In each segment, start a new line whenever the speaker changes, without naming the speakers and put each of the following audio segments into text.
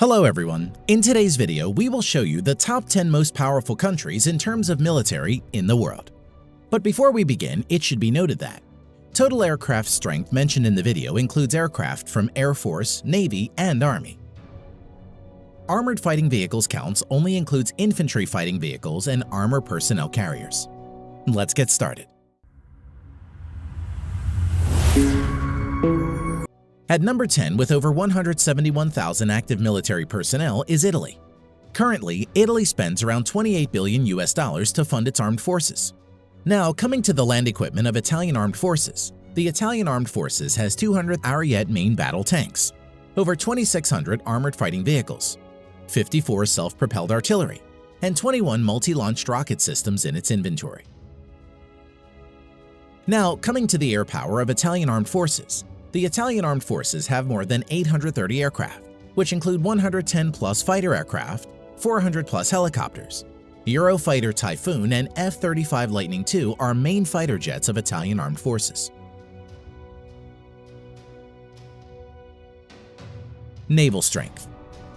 Hello everyone! In today's video, we will show you the top 10 most powerful countries in terms of military in the world. But before we begin, it should be noted that total aircraft strength mentioned in the video includes aircraft from Air Force, Navy, and Army. Armored fighting vehicles counts only includes infantry fighting vehicles and armor personnel carriers. Let's get started. At number 10 with over 171,000 active military personnel is Italy. Currently, Italy spends around $28 billion to fund its armed forces. Now, coming to the land equipment of Italian armed forces, the Italian armed forces has 200 Ariete main battle tanks, over 2,600 armored fighting vehicles, 54 self-propelled artillery, and 21 multi-launched rocket systems in its inventory. Now, coming to the air power of Italian armed forces, the Italian armed forces have more than 830 aircraft, which include 110-plus fighter aircraft, 400-plus helicopters. Eurofighter Typhoon and F-35 Lightning II are main fighter jets of Italian armed forces. Naval strength.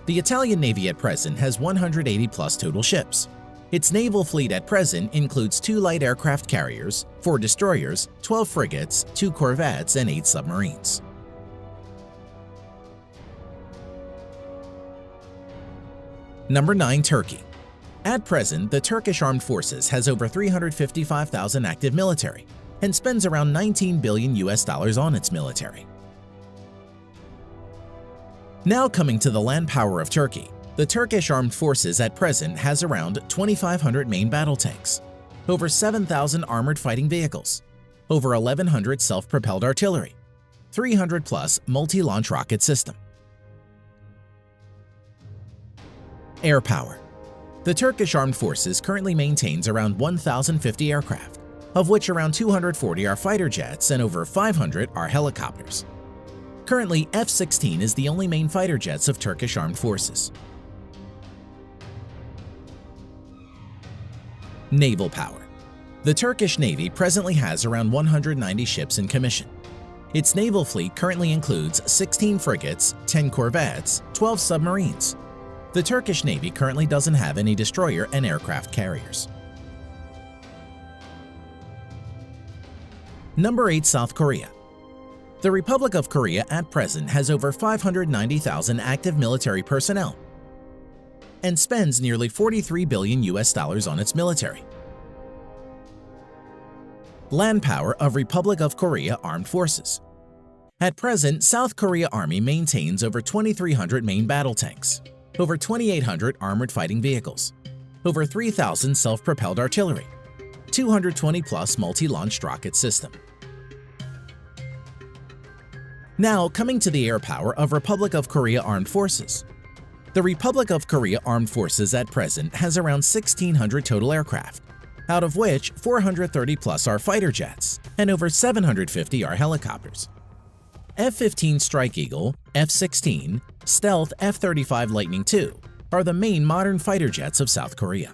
The Italian Navy at present has 180-plus total ships. Its naval fleet at present includes 2 light aircraft carriers, 4 destroyers, 12 frigates, 2 corvettes, and 8 submarines. Number 9. Turkey. At present, the Turkish Armed Forces has over 355,000 active military and spends around $19 billion on its military. Now coming to the land power of Turkey. The Turkish Armed Forces at present has around 2,500 main battle tanks, over 7,000 armored fighting vehicles, over 1,100 self-propelled artillery, 300-plus multi-launch rocket system. Air power. The Turkish Armed Forces currently maintains around 1,050 aircraft, of which around 240 are fighter jets and over 500 are helicopters. Currently, F-16 is the only main fighter jets of Turkish Armed Forces. Naval power. The Turkish Navy presently has around 190 ships in commission. Its naval fleet currently includes 16 frigates, 10 corvettes, 12 submarines. The Turkish Navy currently doesn't have any destroyer and aircraft carriers. Number 8. South Korea. The Republic of Korea at present has over 590,000 active military personnel and spends nearly $43 billion on its military. Land power of Republic of Korea Armed Forces. At present, South Korea Army maintains over 2,300 main battle tanks, over 2,800 armored fighting vehicles, over 3,000 self-propelled artillery, 220-plus multi-launched rocket system. Now, coming to the air power of Republic of Korea Armed Forces. The Republic of Korea Armed Forces at present has around 1,600 total aircraft, out of which 430-plus are fighter jets and over 750 are helicopters. F-15 Strike Eagle, F-16, Stealth F-35 Lightning II are the main modern fighter jets of South Korea.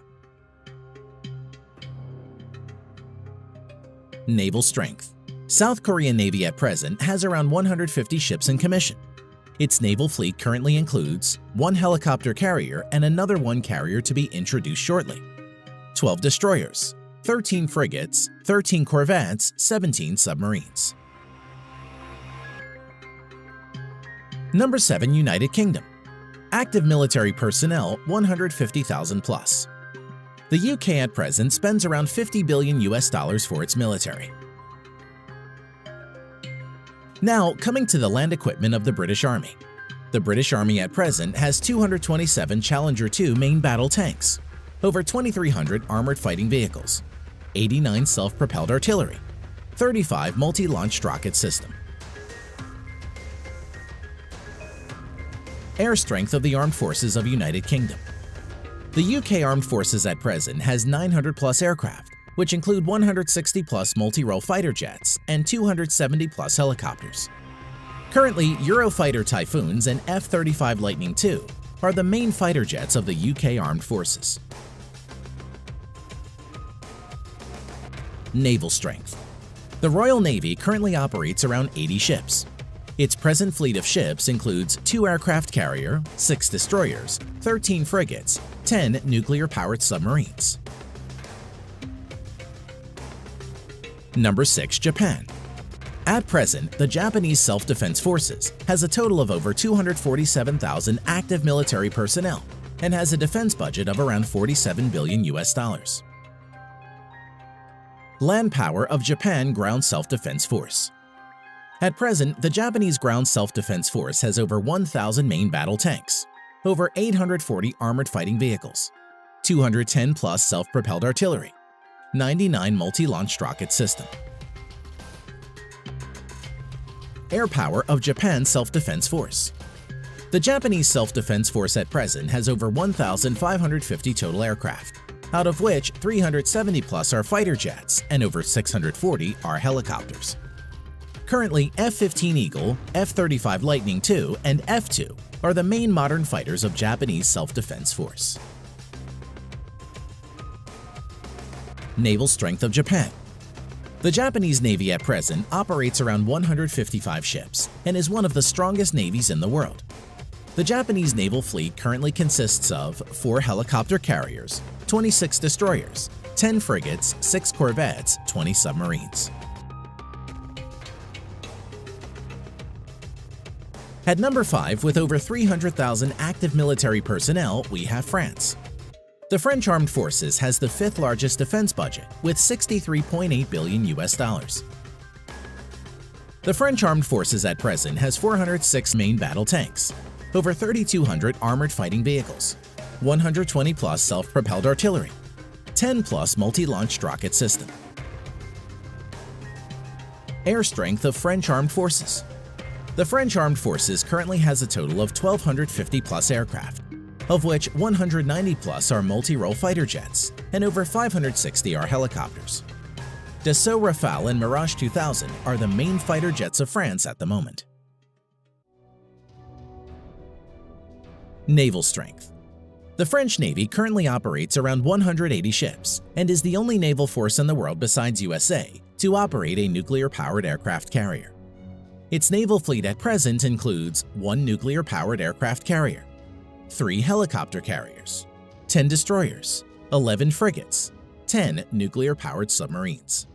Naval strength. South Korean Navy at present has around 150 ships in commission. Its naval fleet currently includes 1 helicopter carrier and another 1 carrier to be introduced shortly, 12 destroyers, 13 frigates, 13 corvettes, 17 submarines. Number 7. United Kingdom. Active military personnel 150,000 plus. The UK at present spends around $50 billion for its military. Now, coming to the land equipment of the British Army. The British Army at present has 227 Challenger 2 main battle tanks, over 2,300 armored fighting vehicles, 89 self-propelled artillery, 35 multi-launched rocket system. Air strength of the Armed Forces of United Kingdom. The UK Armed Forces at present has 900-plus aircraft, which include 160-plus multi-role fighter jets and 270-plus helicopters. Currently, Eurofighter Typhoons and F-35 Lightning II are the main fighter jets of the UK Armed Forces. Naval strength. The Royal Navy currently operates around 80 ships. Its present fleet of ships includes 2 aircraft carrier, 6 destroyers, 13 frigates, 10 nuclear-powered submarines. Number 6. Japan. At present, the Japanese Self-Defense Forces has a total of over 247,000 active military personnel and has a defense budget of around $47 billion. Land power of Japan Ground Self-Defense Force. At present, the Japanese Ground Self-Defense Force has over 1,000 main battle tanks, over 840 armored fighting vehicles, 210 plus self-propelled artillery, 99 multi-launched rocket system. Air power of Japan Self-Defense Force. The Japanese Self-Defense Force at present has over 1,550 total aircraft, out of which 370 plus are fighter jets and over 640 are helicopters. Currently, F-15 Eagle, F-35 Lightning II, and F-2 are the main modern fighters of Japanese Self-Defense Force. Naval strength of Japan. The Japanese Navy at present operates around 155 ships and is one of the strongest navies in the world. The Japanese naval fleet currently consists of 4 helicopter carriers, 26 destroyers, 10 frigates, 6 corvettes, 20 submarines. At number 5, with over 300,000 active military personnel, we have France. The French Armed Forces has the 5th largest defense budget with $63.8 billion. The French Armed Forces at present has 406 main battle tanks, over 3,200 armored fighting vehicles, 120 plus self-propelled artillery, 10 plus multi-launched rocket system. Air strength of French Armed Forces. The French Armed Forces currently has a total of 1,250 plus aircraft, of which 190 plus are multi-role fighter jets and over 560 are helicopters. Dassault Rafale and Mirage 2000 are the main fighter jets of France at the moment. Naval strength. The French Navy currently operates around 180 ships and is the only naval force in the world besides USA to operate a nuclear-powered aircraft carrier. Its naval fleet at present includes 1 nuclear-powered aircraft carrier, 3 helicopter carriers, 10 destroyers, 11 frigates, 10 nuclear-powered submarines.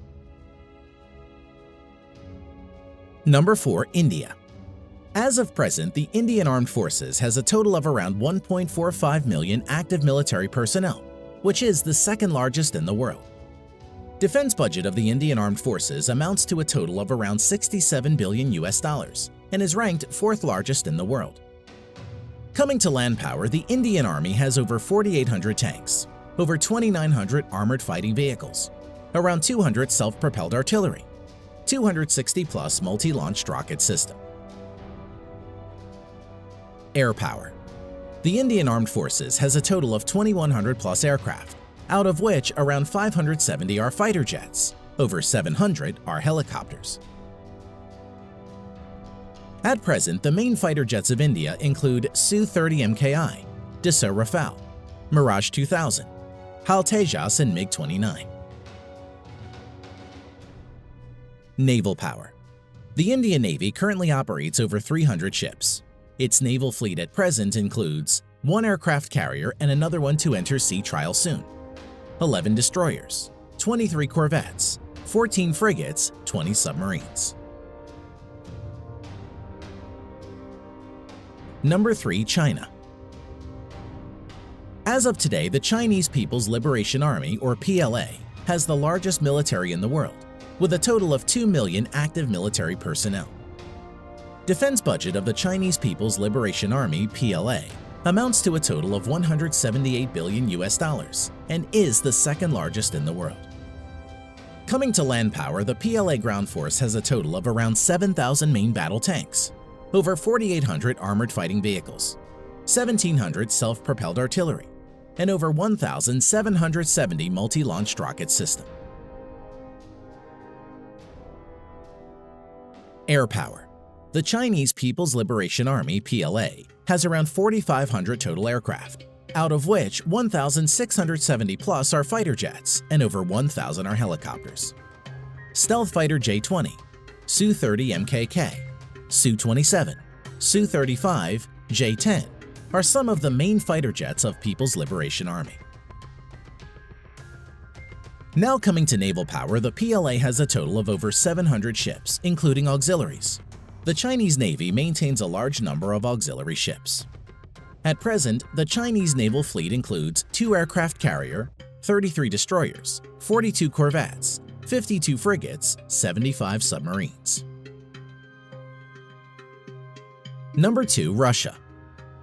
Number 4. India. As of present, the Indian Armed Forces has a total of around 1.45 million active military personnel, which is the 2nd largest in the world. Defense budget of the Indian Armed Forces amounts to a total of around $67 billion and is ranked 4th largest in the world. Coming to land power, the Indian Army has over 4,800 tanks, over 2,900 armored fighting vehicles, around 200 self-propelled artillery, 260 plus multi-launched rocket system. Air power. The Indian Armed Forces has a total of 2,100 plus aircraft, out of which around 570 are fighter jets, over 700 are helicopters. At present, the main fighter jets of India include Su-30 MKI, Dassault Rafale, Mirage 2000, HAL Tejas and MiG-29. Naval power. The Indian Navy currently operates over 300 ships. Its naval fleet at present includes 1 aircraft carrier and another one to enter sea trial soon, 11 destroyers, 23 corvettes, 14 frigates, 20 submarines. Number 3. China. As of today, the Chinese People's Liberation Army, or PLA, has the largest military in the world, with a total of 2 million active military personnel. Defense budget of the Chinese People's Liberation Army, PLA, amounts to a total of $178 billion and is the 2nd largest in the world. Coming to land power, the PLA ground force has a total of around 7,000 main battle tanks, over 4,800 armored fighting vehicles, 1,700 self-propelled artillery, and over 1,770 multi-launched rocket system. Air power. The Chinese People's Liberation Army, PLA, has around 4,500 total aircraft, out of which 1,670 plus are fighter jets and over 1,000 are helicopters. Stealth Fighter J-20, Su-30 MKK, Su-27, Su-35, J-10 are some of the main fighter jets of People's Liberation Army. Now coming to naval power, the PLA has a total of over 700 ships, including auxiliaries. The Chinese Navy maintains a large number of auxiliary ships. At present, the Chinese naval fleet includes 2 aircraft carrier, 33 destroyers, 42 corvettes, 52 frigates, 75 submarines. Number 2. Russia.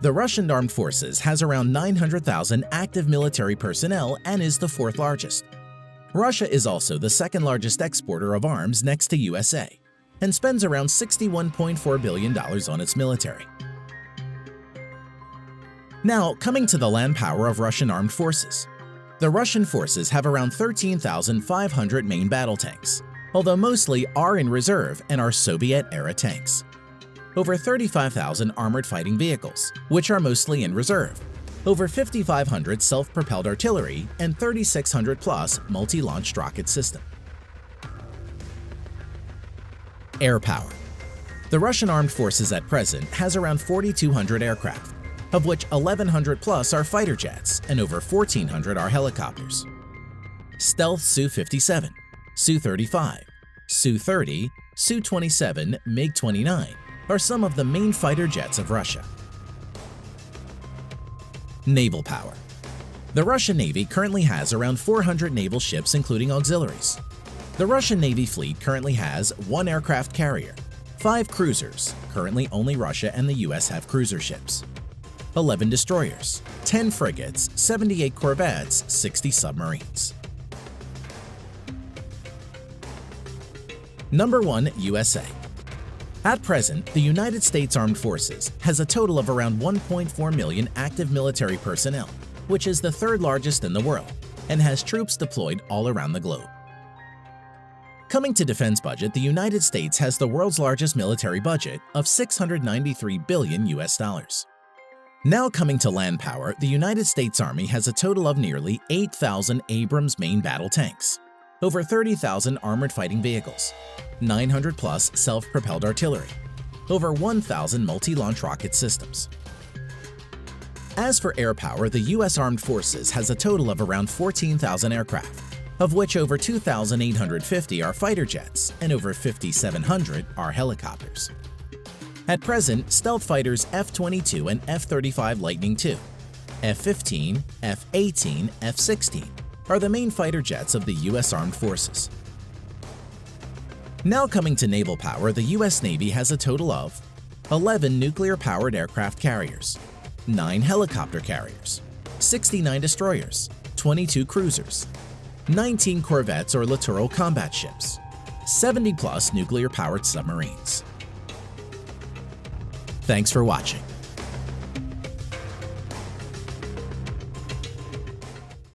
The Russian Armed Forces has around 900,000 active military personnel and is the 4th largest. Russia is also the 2nd largest exporter of arms next to USA and spends around $61.4 billion on its military. Now, coming to the land power of Russian armed forces. The Russian forces have around 13,500 main battle tanks, although mostly are in reserve and are Soviet-era tanks. Over 35,000 armored fighting vehicles, which are mostly in reserve. Over 5,500 self-propelled artillery and 3,600-plus multi-launched rocket system. Air power. The Russian armed forces at present has around 4,200 aircraft, of which 1,100-plus are fighter jets and over 1,400 are helicopters. Stealth Su-57, Su-35, Su-30, Su-27, MiG-29 are some of the main fighter jets of Russia. Naval power. The Russian Navy currently has around 400 naval ships including auxiliaries. The Russian Navy fleet currently has 1 aircraft carrier, 5 cruisers, currently only Russia and the US have cruiser ships, 11 destroyers, 10 frigates, 78 corvettes, 60 submarines. Number 1. USA. At present, the United States Armed Forces has a total of around 1.4 million active military personnel, which is the 3rd largest in the world, and has troops deployed all around the globe. Coming to defense budget, the United States has the world's largest military budget of $693 billion US. Now coming to land power, the United States Army has a total of nearly 8,000 Abrams main battle tanks, over 30,000 armored fighting vehicles, 900-plus self-propelled artillery, over 1,000 multi-launch rocket systems. As for air power, the U.S. Armed Forces has a total of around 14,000 aircraft, of which over 2,850 are fighter jets and over 5,700 are helicopters. At present, stealth fighters F-22 and F-35 Lightning II, F-15, F-18, F-16 are the main fighter jets of the U.S. Armed Forces. Now coming to naval power, the U.S. Navy has a total of 11 nuclear-powered aircraft carriers, 9 helicopter carriers, 69 destroyers, 22 cruisers, 19 corvettes or littoral combat ships, 70-plus nuclear-powered submarines. Thanks for watching.